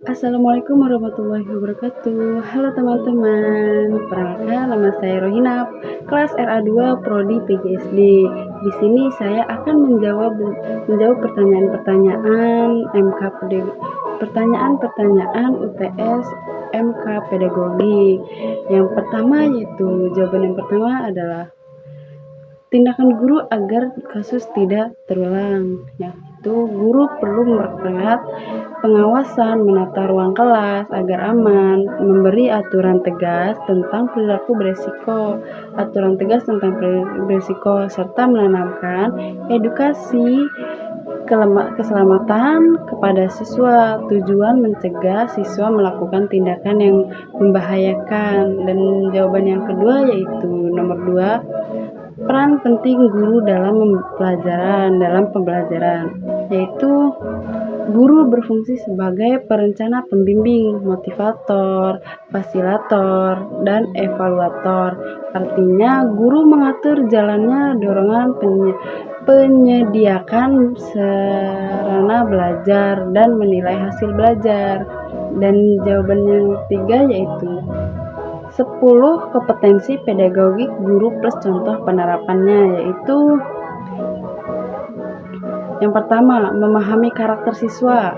Assalamualaikum warahmatullahi wabarakatuh. Halo teman-teman, perkenalkan nama saya Rohina, kelas RA2 Prodi PGSD. Di sini saya akan menjawab pertanyaan-pertanyaan pertanyaan UTS MK Pedagogi. Jawaban yang pertama adalah tindakan guru agar kasus tidak terulang, yaitu guru perlu memperketat pengawasan, menata ruang kelas agar aman, memberi aturan tegas tentang perilaku beresiko, serta menanamkan edukasi keselamatan kepada siswa. Tujuan mencegah siswa melakukan tindakan yang membahayakan. Dan jawaban yang kedua yaitu nomor 2, peran penting guru dalam pembelajaran, yaitu guru berfungsi sebagai perencana pembimbing, motivator, fasilitator, dan evaluator. Artinya, guru mengatur jalannya dorongan, penyediakan sarana belajar, dan menilai hasil belajar. Dan jawaban yang ketiga yaitu 10 kompetensi pedagogik guru plus contoh penerapannya, yaitu yang pertama, memahami karakter siswa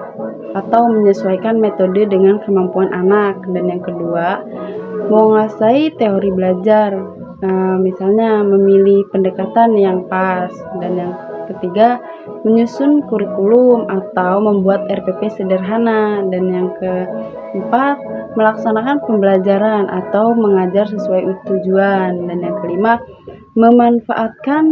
atau menyesuaikan metode dengan kemampuan anak. Dan yang kedua, menguasai teori belajar, misalnya memilih pendekatan yang pas. Dan yang ketiga, menyusun kurikulum atau membuat RPP sederhana. Dan yang keempat, melaksanakan pembelajaran atau mengajar sesuai tujuan. Dan yang kelima, memanfaatkan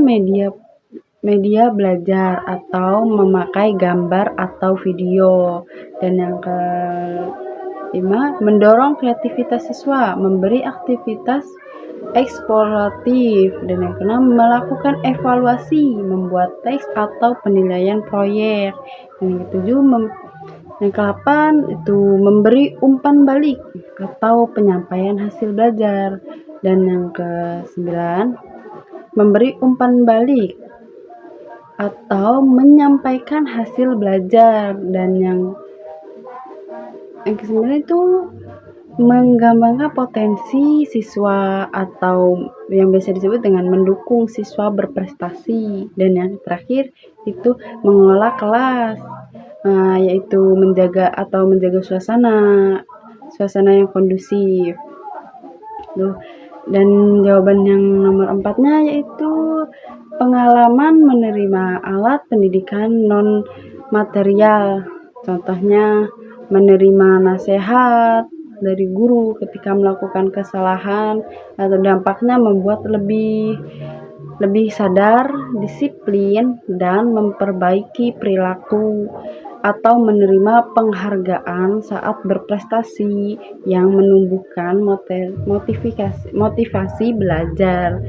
media belajar atau memakai gambar atau video. Dan yang kelima, mendorong kreativitas siswa, memberi aktivitas eksploratif. Dan yang keenam, melakukan evaluasi, membuat teks atau penilaian proyek. Yang ketujuh, yang ke-8 itu memberi umpan balik atau penyampaian hasil belajar. Dan yang ke-9, memberi umpan balik atau menyampaikan hasil belajar. Dan yang ke-9 itu menggambarkan potensi siswa atau yang biasa disebut dengan mendukung siswa berprestasi. Dan yang terakhir itu mengelola kelas, yaitu menjaga suasana yang kondusif. Dan jawaban yang nomor 4-nya yaitu pengalaman menerima alat pendidikan non material, contohnya menerima nasihat dari guru ketika melakukan kesalahan, atau dampaknya membuat lebih sadar, disiplin, dan memperbaiki perilaku, atau menerima penghargaan saat berprestasi yang menumbuhkan motivasi belajar.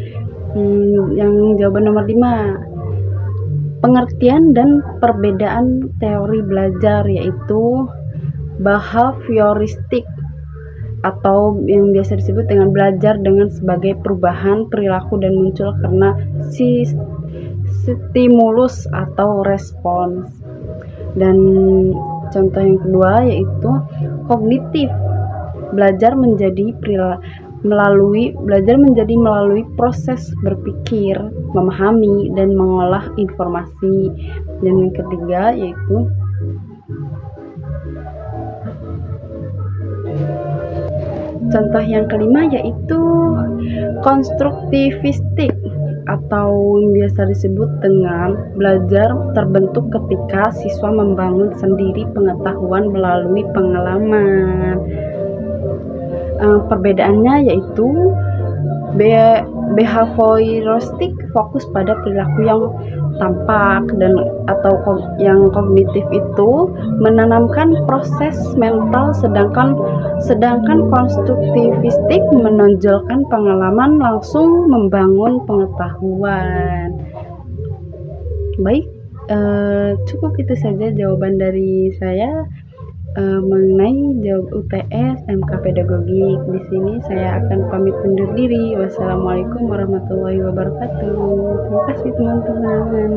Yang jawaban nomor 5, pengertian dan perbedaan teori belajar, yaitu behavioristik atau yang biasa disebut dengan belajar dengan sebagai perubahan perilaku dan muncul karena stimulus atau respons. Dan contoh yang kedua yaitu kognitif, belajar menjadi melalui proses berpikir, memahami, dan mengolah informasi. Dan yang ketiga yaitu contoh yang kelima yaitu konstruktivistik atau biasa disebut dengan belajar terbentuk ketika siswa membangun sendiri pengetahuan melalui pengalaman. Perbedaannya yaitu behavioristik fokus pada perilaku yang tampak atau yang kognitif itu menanamkan proses mental, sedangkan konstruktivistik menonjolkan pengalaman langsung membangun pengetahuan. Baik, cukup itu saja jawaban dari saya mengenai jawab UTS MK Pedagogik. Di sini saya akan pamit undur diri. Wassalamualaikum warahmatullahi wabarakatuh. Terima kasih teman-teman.